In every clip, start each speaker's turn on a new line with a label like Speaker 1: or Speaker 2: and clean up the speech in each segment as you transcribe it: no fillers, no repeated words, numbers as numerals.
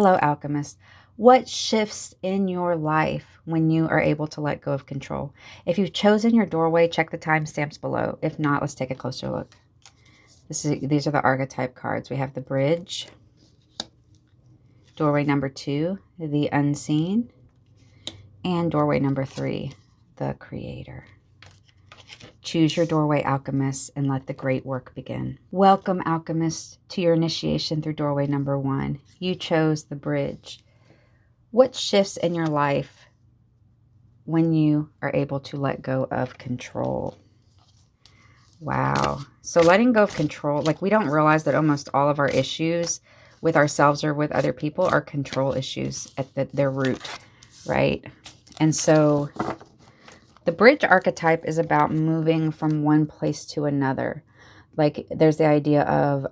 Speaker 1: Hello, Alchemist. What shifts in your life when you are able to let go of control? If you've chosen your doorway, check the timestamps below. If not, let's take a closer look. These are the archetype cards. We have the bridge, doorway number 2, the unseen, and doorway number 3, the creator. Choose your doorway, Alchemist, and let the great work begin. Welcome, Alchemist, to your initiation through doorway number 1. You chose the bridge. What shifts in your life when you are able to let go of control? Wow. So letting go of control, like we don't realize that almost all of our issues with ourselves or with other people are control issues at their root, right? And so the bridge archetype is about moving from one place to another. Like there's the idea of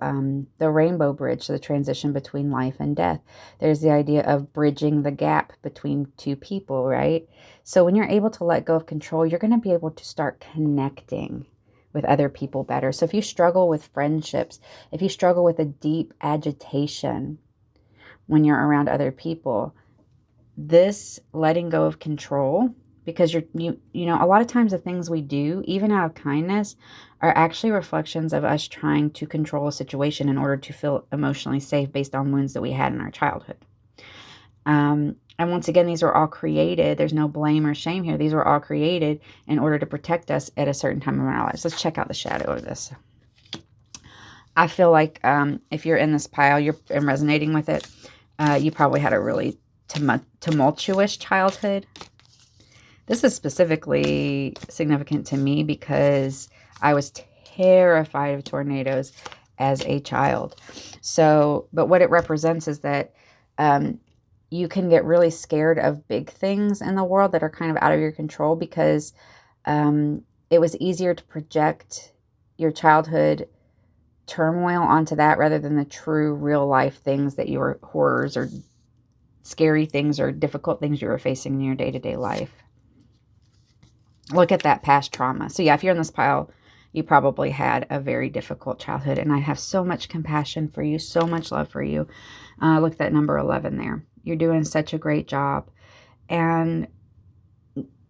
Speaker 1: the rainbow bridge, so the transition between life and death. There's the idea of bridging the gap between two people, right? So when you're able to let go of control, you're going to be able to start connecting with other people better. So if you struggle with friendships, if you struggle with a deep agitation when you're around other people, this letting go of control, because you know, a lot of times the things we do, even out of kindness, are actually reflections of us trying to control a situation in order to feel emotionally safe based on wounds that we had in our childhood. And once again, these were all created. There's no blame or shame here. These were all created in order to protect us at a certain time in our lives. Let's check out the shadow of this. I feel like if you're in this pile, you're resonating with it, you probably had a really tumultuous childhood. This is specifically significant to me because I was terrified of tornadoes as a child. So, but what it represents is that you can get really scared of big things in the world that are kind of out of your control because it was easier to project your childhood turmoil onto that rather than the true real life things that you were, horrors or scary things or difficult things you were facing in your day-to-day life. Look at that past trauma. So yeah, if you're in this pile, you probably had a very difficult childhood, and I have so much compassion for you, so much love for you. Look at that number 11 there. You're doing such a great job. And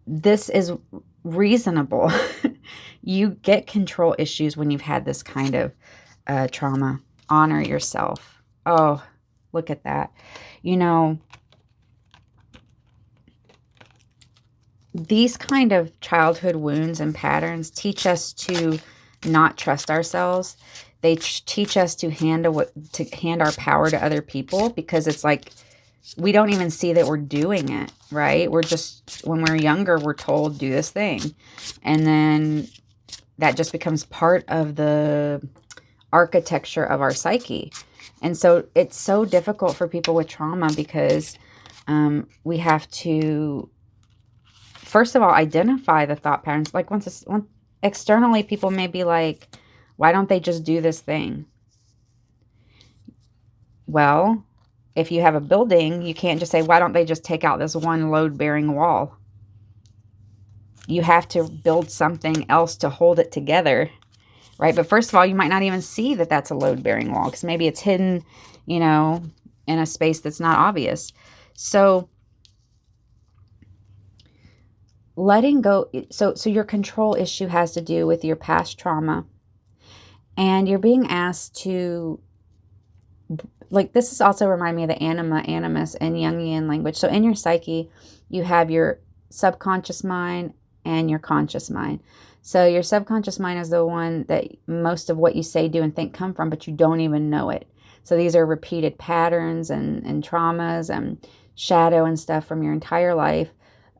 Speaker 1: this is reasonable. You get control issues when you've had this kind of trauma. Honor yourself. Oh, look at that. You know, these kind of childhood wounds and patterns teach us to not trust ourselves. They teach us to hand our power to other people because it's like we don't even see that we're doing it, right? We're just, when we're younger, we're told do this thing. And then that just becomes part of the architecture of our psyche. And so it's so difficult for people with trauma because we have to, first of all, identify the thought patterns. Like once externally, people may be like, why don't they just do this thing? Well, if you have a building, you can't just say, why don't they just take out this one load-bearing wall? You have to build something else to hold it together, right? But first of all, you might not even see that that's a load-bearing wall because maybe it's hidden, you know, in a space that's not obvious. So letting go, so your control issue has to do with your past trauma, and you're being asked to, like, this is also remind me of the anima, animus, and Jungian language. So in your psyche, you have your subconscious mind and your conscious mind. So your subconscious mind is the one that most of what you say, do, and think come from, but you don't even know it. So these are repeated patterns and traumas and shadow and stuff from your entire life.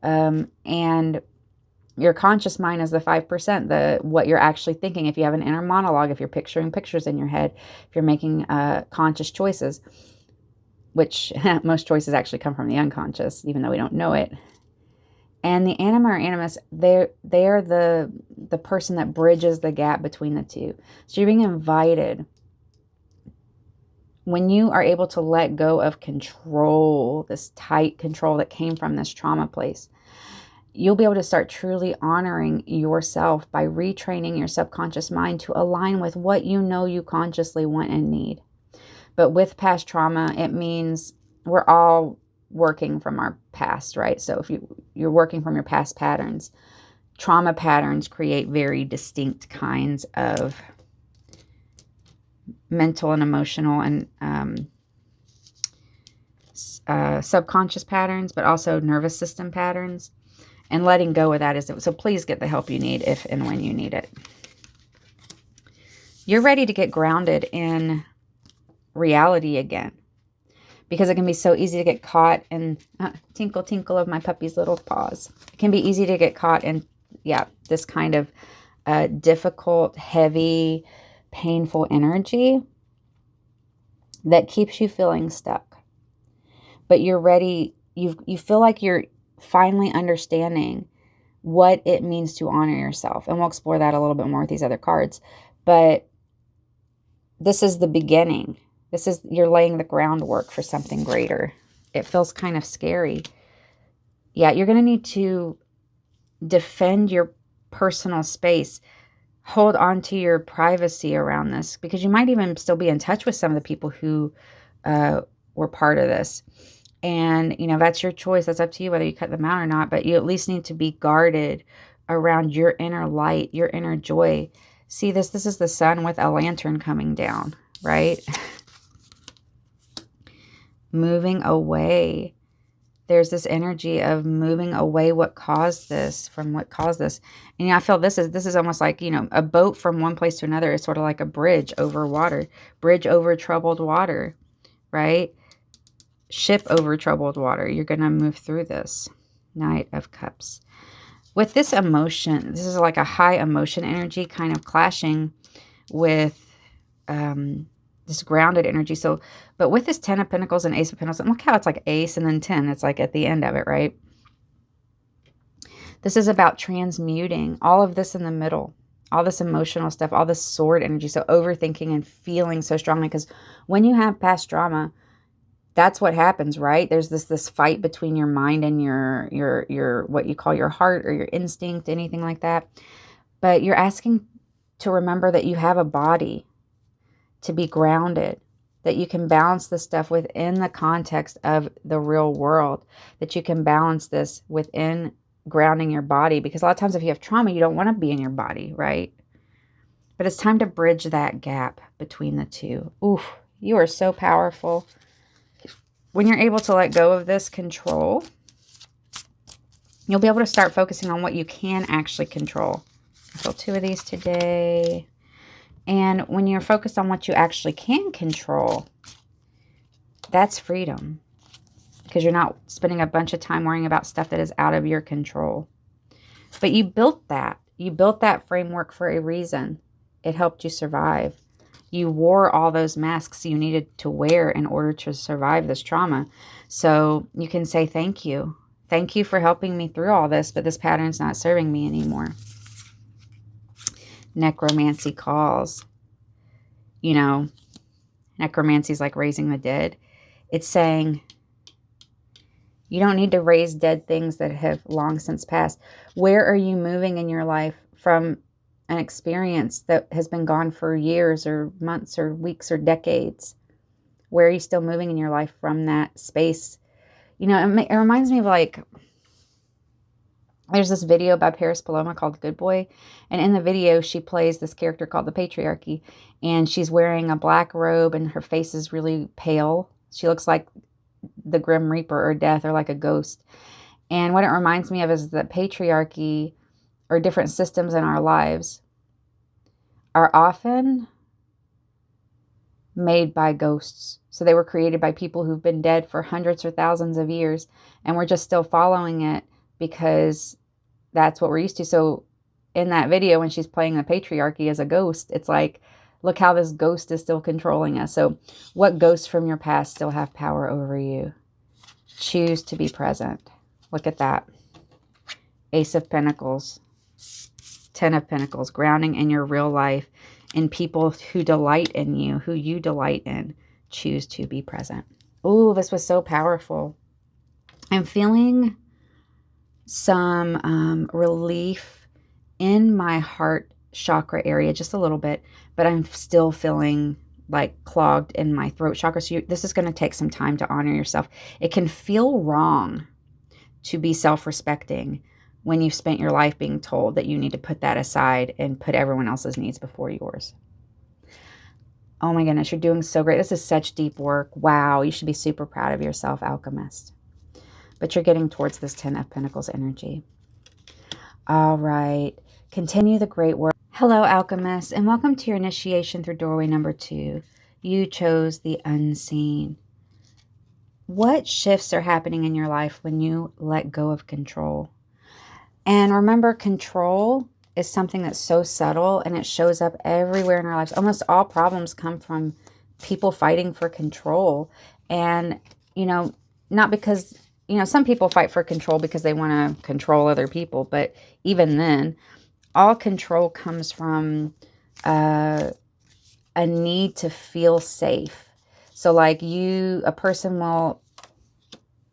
Speaker 1: And your conscious mind is the 5%, what you're actually thinking. If you have an inner monologue, if you're picturing pictures in your head, if you're making conscious choices, which most choices actually come from the unconscious, even though we don't know it. And the anima or animus, they are the person that bridges the gap between the two. So you're being invited, when you are able to let go of control, this tight control that came from this trauma place, you'll be able to start truly honoring yourself by retraining your subconscious mind to align with what you know you consciously want and need. But with past trauma, it means we're all working from our past, right? So if you're working from your past patterns, trauma patterns create very distinct kinds of mental and emotional and subconscious patterns, but also nervous system patterns. And letting go of that is, so please get the help you need if and when you need it. You're ready to get grounded in reality again, because it can be so easy to get caught in tinkle, tinkle of my puppy's little paws. It can be easy to get caught in, this kind of difficult, heavy, painful energy that keeps you feeling stuck. But you're ready. You feel like you're finally understanding what it means to honor yourself. And we'll explore that a little bit more with these other cards. But this is the beginning. You're laying the groundwork for something greater. It feels kind of scary. Yeah, you're going to need to defend your personal space. Hold on to your privacy around this, because you might even still be in touch with some of the people who were part of this. And, that's your choice. That's up to you whether you cut them out or not. But you at least need to be guarded around your inner light, your inner joy. See this? This is the sun with a lantern coming down, right? Moving away. There's this energy of moving away what caused this. And I feel this is almost like, a boat from one place to another is sort of like a bridge over water. Bridge over troubled water, right? Ship over troubled water. You're going to move through this. Knight of Cups. With this emotion, this is like a high emotion energy kind of clashing with this grounded energy. So, but with this 10 of Pentacles and Ace of Pentacles, and look how it's like Ace and then 10. It's like at the end of it, right? This is about transmuting all of this in the middle. All this emotional stuff, all this sword energy. So overthinking and feeling so strongly. Because when you have past trauma, that's what happens, right? There's this fight between your mind and your what you call your heart or your instinct, anything like that. But you're asking to remember that you have a body, to be grounded, that you can balance this stuff within the context of the real world, that you can balance this within grounding your body. Because a lot of times if you have trauma, you don't want to be in your body, right? But it's time to bridge that gap between the two. Oof, you are so powerful. When you're able to let go of this control, you'll be able to start focusing on what you can actually control. I feel 2 of these today. And when you're focused on what you actually can control, that's freedom. Because you're not spending a bunch of time worrying about stuff that is out of your control. But you built that. You built that framework for a reason. It helped you survive. You wore all those masks you needed to wear in order to survive this trauma. So you can say thank you. Thank you for helping me through all this, but this pattern's not serving me anymore. Necromancy calls. Necromancy is like raising the dead. It's saying you don't need to raise dead things that have long since passed. Where are you moving in your life from an experience that has been gone for years or months or weeks or decades? Where are you still moving in your life from that space? It reminds me of there's this video by Paris Paloma called Good Boy. And in the video, she plays this character called the Patriarchy. And she's wearing a black robe and her face is really pale. She looks like the Grim Reaper or death or like a ghost. And what it reminds me of is that patriarchy or different systems in our lives are often made by ghosts. So they were created by people who've been dead for hundreds or thousands of years, and we're just still following it because that's what we're used to. So in that video, when she's playing the patriarchy as a ghost, it's like, look how this ghost is still controlling us. So what ghosts from your past still have power over you? Choose to be present. Look at that. Ace of Pentacles. 10 of Pentacles. Grounding in your real life, in people who delight in you, who you delight in. Choose to be present. Ooh, this was so powerful. I'm feeling some relief in my heart chakra area, just a little bit, but I'm still feeling like clogged in my throat chakra. So this is going to take some time to honor yourself. It can feel wrong to be self-respecting when you've spent your life being told that you need to put that aside and put everyone else's needs before yours. Oh my goodness, you're doing so great. This is such deep work. Wow, you should be super proud of yourself, Alchemist. But you're getting towards this 10 of Pentacles energy. All right, continue the great work. Hello, Alchemist, and welcome to your initiation through doorway number 2. You chose the unseen. What shifts are happening in your life when you let go of control? And remember, control is something that's so subtle and it shows up everywhere in our lives. Almost all problems come from people fighting for control. And, you know, not because, you know, some people fight for control because they want to control other people. But even then, all control comes from a need to feel safe. So like a person will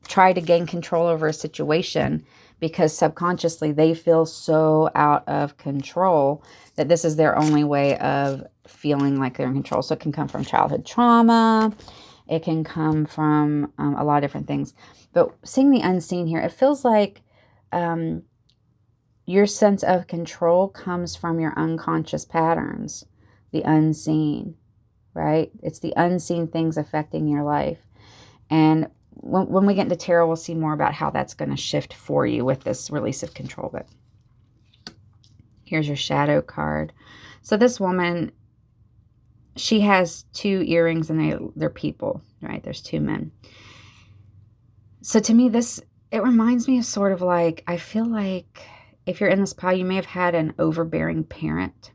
Speaker 1: try to gain control over a situation because subconsciously they feel so out of control that this is their only way of feeling like they're in control. So it can come from childhood trauma. It can come from a lot of different things. But seeing the unseen here, it feels like your sense of control comes from your unconscious patterns, the unseen, right? It's the unseen things affecting your life. And when we get into tarot, we'll see more about how that's going to shift for you with this release of control. But here's your shadow card. So this woman, she has 2 earrings and they're people, right? There's 2 men. So to me, it reminds me of sort of like, I feel like if you're in this pile, you may have had an overbearing parent,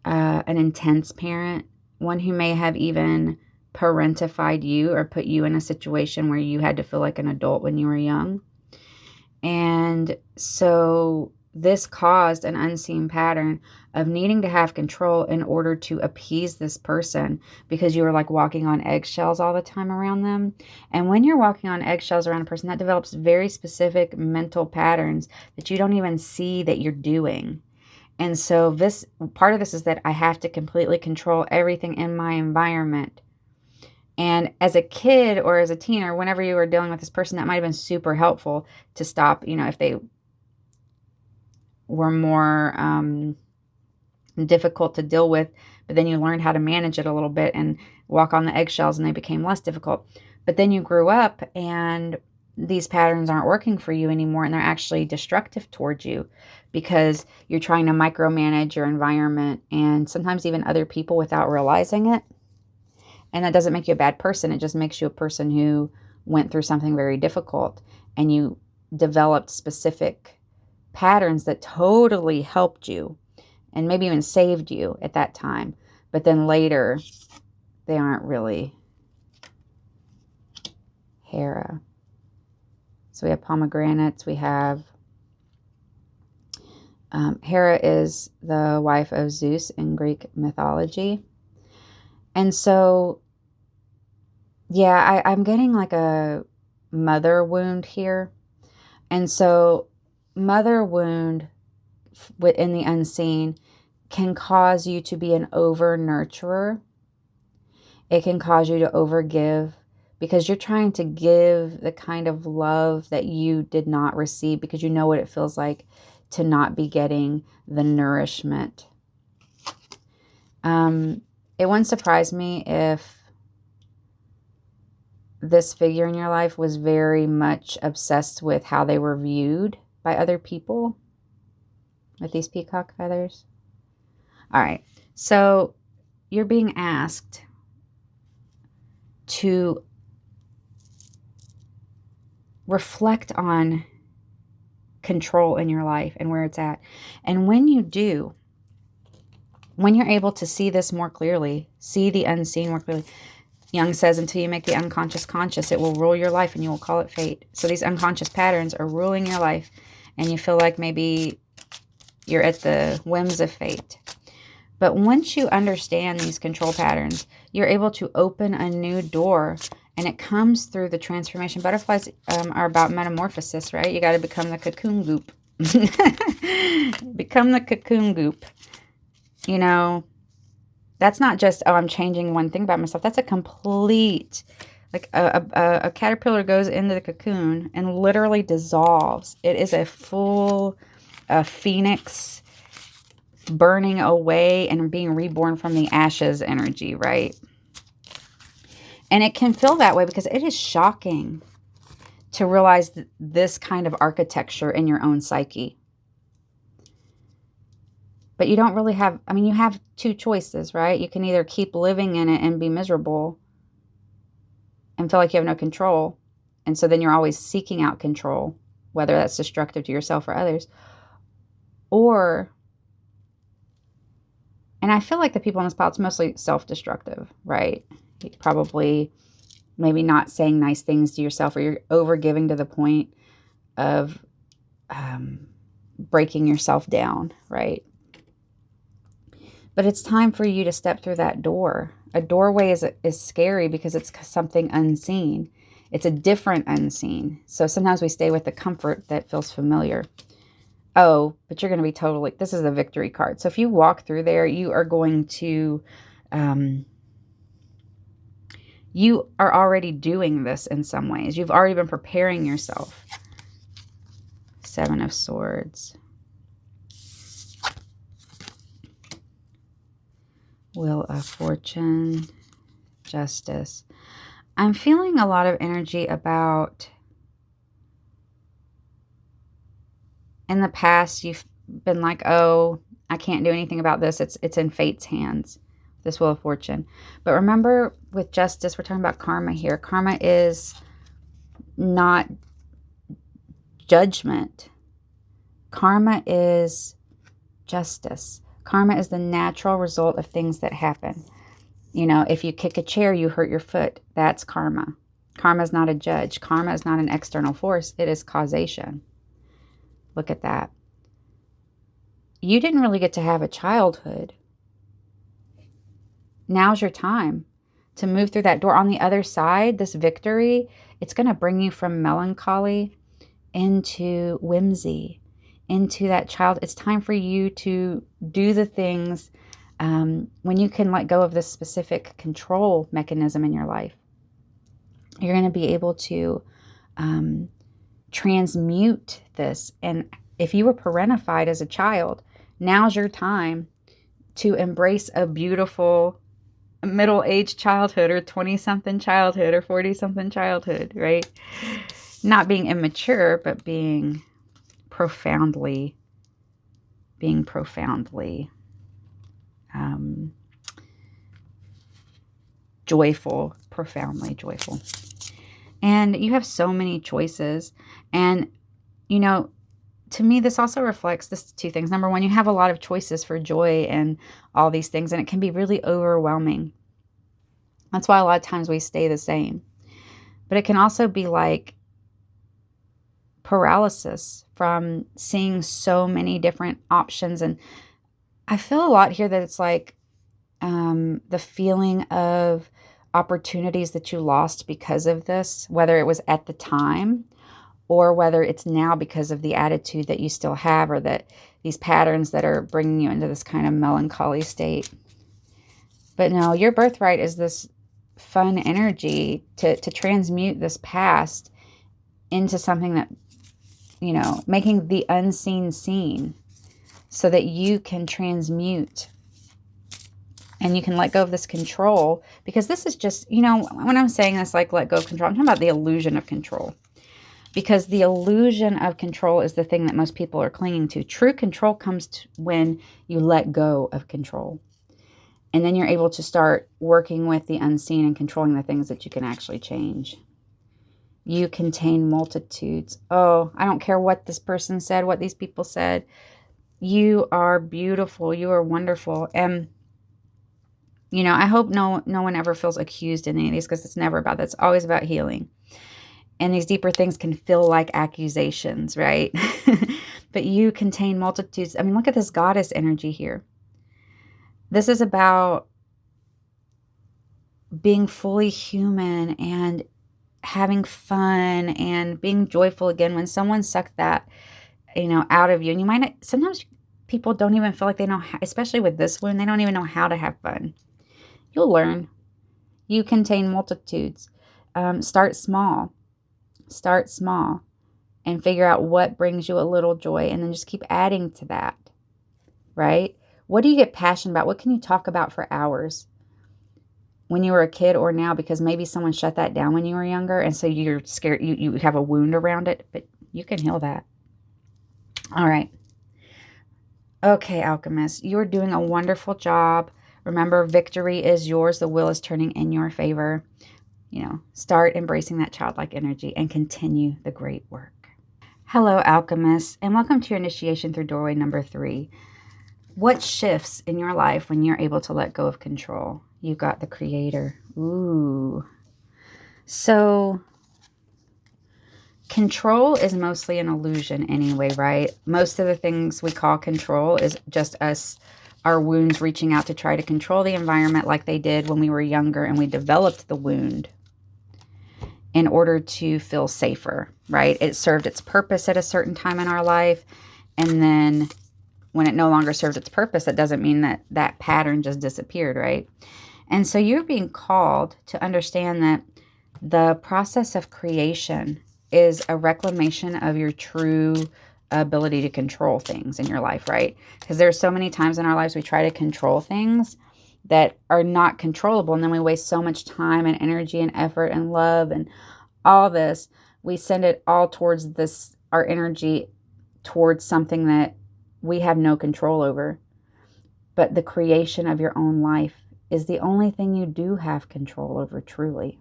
Speaker 1: an intense parent, one who may have even parentified you or put you in a situation where you had to feel like an adult when you were young. And so this caused an unseen pattern of needing to have control in order to appease this person because you were like walking on eggshells all the time around them. And when you're walking on eggshells around a person, that develops very specific mental patterns that you don't even see that you're doing. And so part of this is that I have to completely control everything in my environment. And as a kid or as a teen or whenever you were dealing with this person, that might have been super helpful to stop, you know, if they were more difficult to deal with, but then you learned how to manage it a little bit and walk on the eggshells and they became less difficult. But then you grew up and these patterns aren't working for you anymore and they're actually destructive towards you because you're trying to micromanage your environment and sometimes even other people without realizing it. And that doesn't make you a bad person. It just makes you a person who went through something very difficult and you developed specific patterns that totally helped you and maybe even saved you at that time. But then later, they aren't really. Hera. So we have pomegranates. We have Hera is the wife of Zeus in Greek mythology. And so, yeah, I'm getting like a mother wound here. And so mother wound in the unseen can cause you to be an over-nurturer. It can cause you to overgive because you're trying to give the kind of love that you did not receive because you know what it feels like to not be getting the nourishment. It wouldn't surprise me if this figure in your life was very much obsessed with how they were viewed by other people with these peacock feathers. All right, so you're being asked to reflect on control in your life and where it's at. And when you do, when you're able to see this more clearly, see the unseen more clearly, Jung says, until you make the unconscious conscious, it will rule your life and you will call it fate. So these unconscious patterns are ruling your life and you feel like maybe you're at the whims of fate. But once you understand these control patterns, you're able to open a new door, and it comes through the transformation. Butterflies are about metamorphosis, right? You got to become the cocoon goop. Become the cocoon goop. You know, That's not just, oh, I'm changing one thing about myself. That's a complete, like a caterpillar goes into the cocoon and literally dissolves. It is a full phoenix burning away and being reborn from the ashes energy, right? And it can feel that way because it is shocking to realize this kind of architecture in your own psyche. But you don't really have, I mean, you have two choices, right? You can either keep living in it and be miserable and feel like you have no control. And so then you're always seeking out control, whether that's destructive to yourself or others. Or, and I feel like the people on this pile, it's mostly self-destructive, right? Probably maybe not saying nice things to yourself, or you're over giving to the point of breaking yourself down, right? But it's time for you to step through that door. A doorway is scary because it's something unseen. It's a different unseen. So sometimes we stay with the comfort that feels familiar. Oh, but you're going to be totally, this is a victory card. So if you walk through there, you are going to, you are already doing this in some ways. You've already been preparing yourself. 7 of Swords. Wheel of Fortune. Justice. I'm feeling a lot of energy about, in the past, you've been like, oh, I can't do anything about this. It's in fate's hands, this Wheel of Fortune. But remember, with Justice, we're talking about karma here. Karma is not judgment. Karma is justice. Karma is the natural result of things that happen. You know, if you kick a chair, you hurt your foot. That's karma. Karma is not a judge. Karma is not an external force. It is causation. Look at that. You didn't really get to have a childhood. Now's your time to move through that door. On the other side, this victory, it's going to bring you from melancholy into whimsy, into that child. It's time for you to do the things when you can let go of this specific control mechanism in your life. You're going to be able to transmute this. And if you were parentified as a child, now's your time to embrace a beautiful middle-aged childhood, or 20-something childhood, or 40-something childhood, right? Not being immature, but being profoundly joyful, profoundly joyful. And you have so many choices. And, you know, to me, this also reflects this two things. Number one, you have a lot of choices for joy and all these things, and it can be really overwhelming. That's why a lot of times we stay the same. But it can also be like paralysis from seeing so many different options. And I feel a lot here that it's like the feeling of opportunities that you lost because of this, whether it was at the time or whether it's now because of the attitude that you still have, or that these patterns that are bringing you into this kind of melancholy state. But no, your birthright is this fun energy to transmute this past into something that, you know, making the unseen seen, so that you can transmute and you can let go of this control. Because this is just, you know, when I'm saying this, like let go of control, I'm talking about the illusion of control. Because the illusion of control is the thing that most people are clinging to. True control comes when you let go of control. And then you're able to start working with the unseen and controlling the things that you can actually change. You contain multitudes. Oh, I don't care what this person said, what these people said. You are beautiful. You are wonderful. And, you know, I hope no one ever feels accused in any of these, because it's never about that. It's always about healing. And these deeper things can feel like accusations, right? But you contain multitudes. I mean, look at this goddess energy here. This is about being fully human and having fun and being joyful again. When someone sucked that, you know, out of you, and you might not, sometimes people don't even feel like they know how, especially with this wound, they don't even know how to have fun. You'll learn. You contain multitudes. Start small. Start small and figure out what brings you a little joy, and then just keep adding to that, right? What do you get passionate about? What can you talk about for hours when you were a kid or now? Because maybe someone shut that down when you were younger, and so you're scared, you have a wound around it, but you can heal that. All right. Okay, Alchemist, you're doing a wonderful job. Remember, victory is yours. The wheel is turning in your favor. Start embracing that childlike energy and continue the great work. Hello, Alchemists, and welcome to your initiation through doorway number 3. What shifts in your life when you're able to let go of control? You got the Creator. Ooh. So, control is mostly an illusion anyway, right? Most of the things we call control is just us, our wounds reaching out to try to control the environment like they did when we were younger, and we developed the wound in order to feel safer, right? It served its purpose at a certain time in our life, and then when it no longer served its purpose, that doesn't mean that that pattern just disappeared, right? And so you're being called to understand that the process of creation is a reclamation of your true ability to control things in your life, right? Because there's so many times in our lives we try to control things that are not controllable, and then we waste so much time and energy and effort and love and all this. We send it all towards this, our energy towards something that we have no control over. But the creation of your own life is the only thing you do have control over, truly.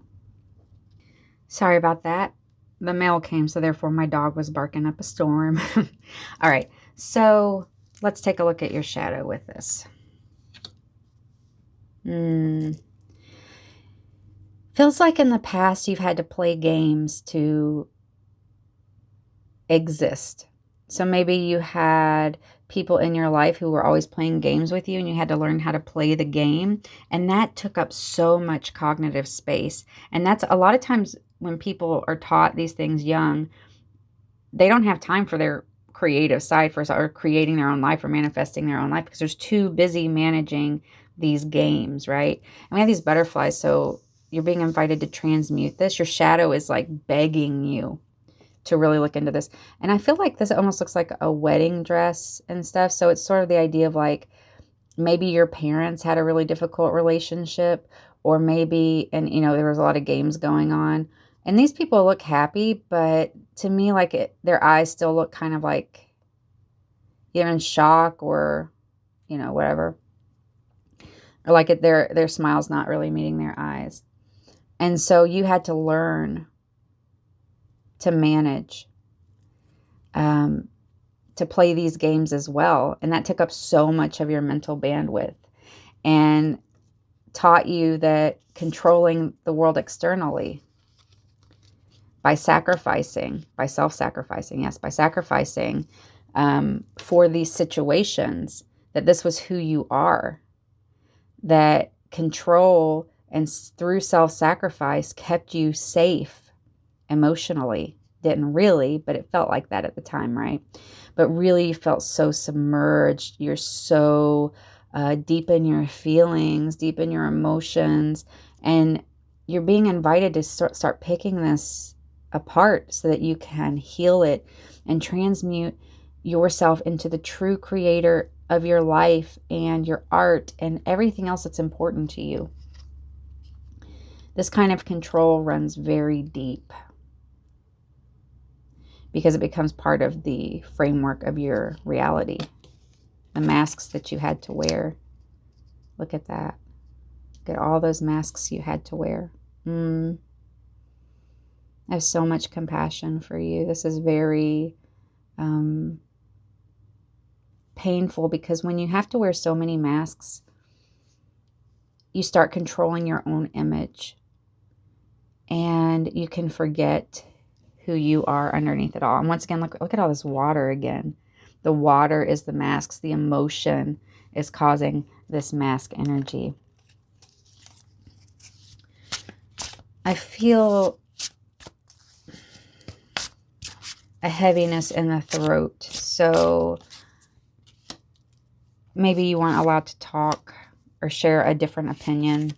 Speaker 1: Sorry about that. The mail came, so therefore my dog was barking up a storm. All right, so let's take a look at your shadow with this. Feels like in the past you've had to play games to exist. So maybe you had people in your life who were always playing games with you, and you had to learn how to play the game. And that took up so much cognitive space. And that's a lot of times when people are taught these things young, they don't have time for their creative side first, or creating their own life or manifesting their own life, because they're too busy managing these games, right? And we have these butterflies, so you're being invited to transmute this. Your shadow is like begging you to really look into this. And I feel like this almost looks like a wedding dress and stuff. So it's sort of the idea of like, maybe your parents had a really difficult relationship, or maybe, and there was a lot of games going on. And these people look happy, but to me, like their eyes still look kind of like either in shock or, whatever. Or like their smile's not really meeting their eyes. And so you had to learn to manage, to play these games as well. And that took up so much of your mental bandwidth and taught you that controlling the world externally by sacrificing, by self-sacrificing, yes, by sacrificing for these situations, that this was who you are, that control and through self-sacrifice kept you safe emotionally. Didn't really, but it felt like that at the time, right? But really you felt so submerged. You're so deep in your feelings, deep in your emotions, and you're being invited to start picking this apart so that you can heal it and transmute yourself into the true creator of your life and your art and everything else that's important to you. This kind of control runs very deep because it becomes part of the framework of your reality. The masks that you had to wear. Look at that. Look at all those masks you had to wear. I have so much compassion for you. This is very painful, because when you have to wear so many masks, you start controlling your own image. And you can forget who you are underneath it all. And once again, look at all this water again. The water is the masks. The emotion is causing this mask energy. I feel a heaviness in the throat. So maybe you weren't allowed to talk or share a different opinion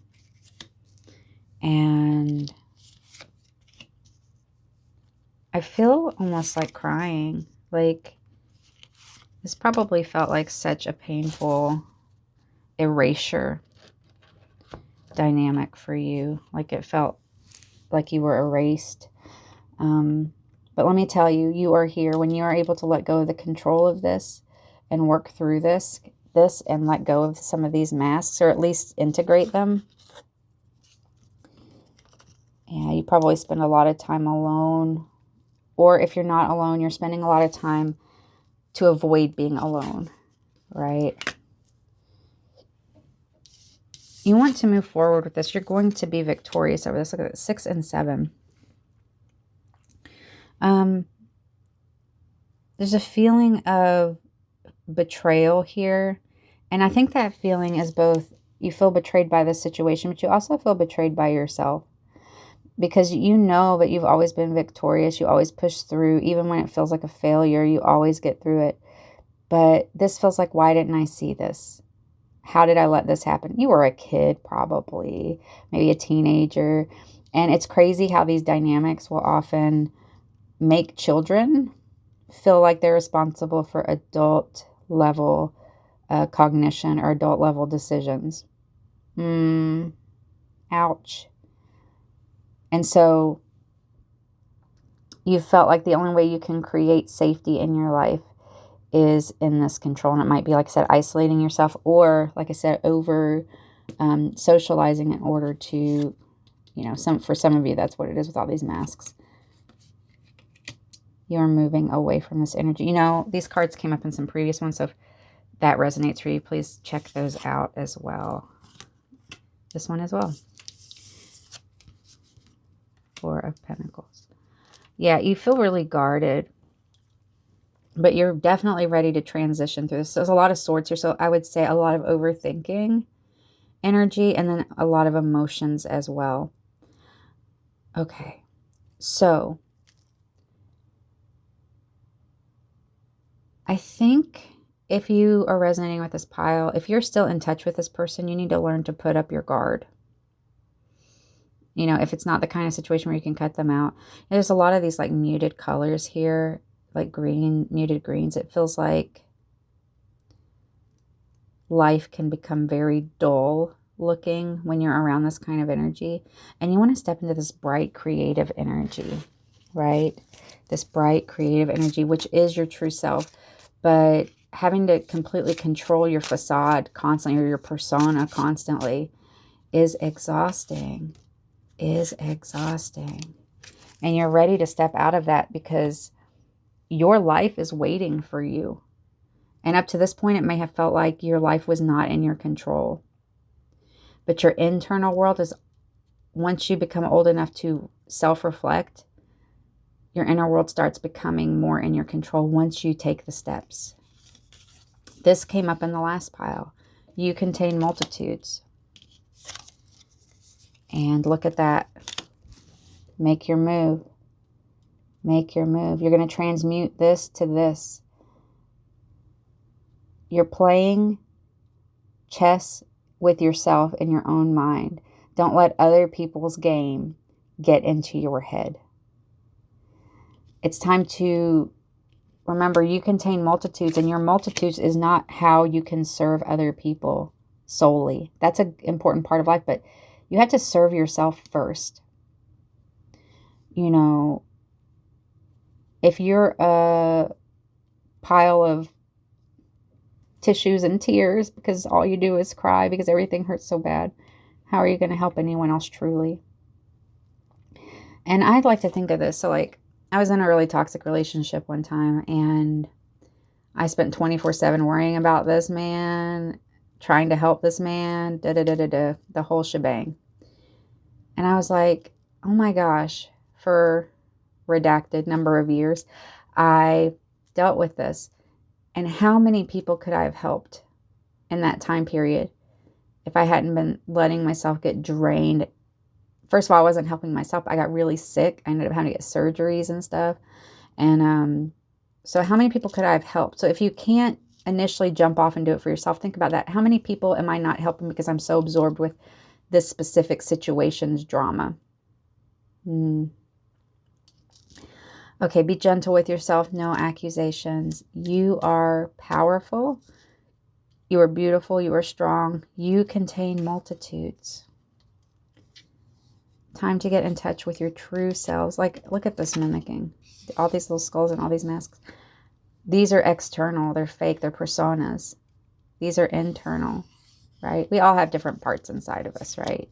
Speaker 1: And I feel almost like crying. Like, this probably felt like such a painful erasure dynamic for you. Like, it felt like you were erased. But let me tell you, you are here. When you are able to let go of the control of this and work through this and let go of some of these masks, or at least integrate them. Yeah, you probably spend a lot of time alone. Or if you're not alone, you're spending a lot of time to avoid being alone, right? You want to move forward with this. You're going to be victorious over this. Look at that, 6 and 7. There's a feeling of betrayal here. And I think that feeling is both, you feel betrayed by this situation, but you also feel betrayed by yourself. Because you know that you've always been victorious. You always push through. Even when it feels like a failure, you always get through it. But this feels like, why didn't I see this? How did I let this happen? You were a kid, probably. Maybe a teenager. And it's crazy how these dynamics will often make children feel like they're responsible for adult level cognition or adult level decisions. Ouch. And so you felt like the only way you can create safety in your life is in this control. And it might be, like I said, isolating yourself, or, like I said, over socializing in order to, you know, for some of you, that's what it is with all these masks. You're moving away from this energy. You know, these cards came up in some previous ones, so if that resonates for you, please check those out as well. This one as well. 4 of Pentacles. Yeah, you feel really guarded, but you're definitely ready to transition through this. So there's a lot of swords here, so I would say a lot of overthinking energy, and then a lot of emotions as well. Okay, so I think if you are resonating with this pile, if you're still in touch with this person, you need to learn to put up your guard. You know, if it's not the kind of situation where you can cut them out. There's a lot of these like muted colors here, like green, muted greens. It feels like life can become very dull looking when you're around this kind of energy. And you want to step into this bright, creative energy, right? This bright, creative energy, which is your true self. But having to completely control your facade constantly, or your persona constantly, is exhausting. And you're ready to step out of that because your life is waiting for you. And up to this point, it may have felt like your life was not in your control. But your internal world is, once you become old enough to self-reflect, your inner world starts becoming more in your control once you take the steps. This came up in the last pile. You contain multitudes. And look at that. Make your move. Make your move. You're going to transmute this to this. You're playing chess with yourself in your own mind. Don't let other people's game get into your head. It's time to remember you contain multitudes, and your multitudes is not how you can serve other people solely. That's an important part of life, but you have to serve yourself first. You know, if you're a pile of tissues and tears because all you do is cry because everything hurts so bad, how are you going to help anyone else truly? And I'd like to think of this. So like, I was in a really toxic relationship one time, and I spent 24/7 worrying about this man, trying to help this man, the whole shebang. And I was like, oh my gosh, for redacted number of years, I dealt with this. And how many people could I have helped in that time period if I hadn't been letting myself get drained? First of all, I wasn't helping myself. I got really sick. I ended up having to get surgeries and stuff. And so how many people could I have helped? So if you can't initially jump off and do it for yourself, think about that. How many people am I not helping because I'm so absorbed with this specific situation's drama. Okay, be gentle with yourself. No accusations. You are powerful. You are beautiful. You are strong. You contain multitudes. Time to get in touch with your true selves. Like, look at this mimicking. All these little skulls and all these masks. These are external. They're fake. They're personas. These are internal, right? We all have different parts inside of us, right?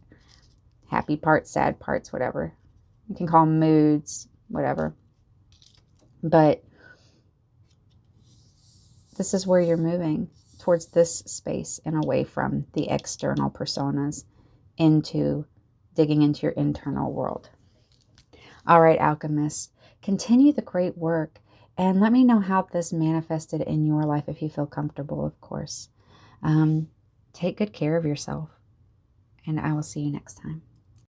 Speaker 1: Happy parts, sad parts, whatever. You can call them moods, whatever. But this is where you're moving, towards this space and away from the external personas, into digging into your internal world. All right, alchemists, continue the great work and let me know how this manifested in your life if you feel comfortable, of course. Take good care of yourself, and I will see you next time.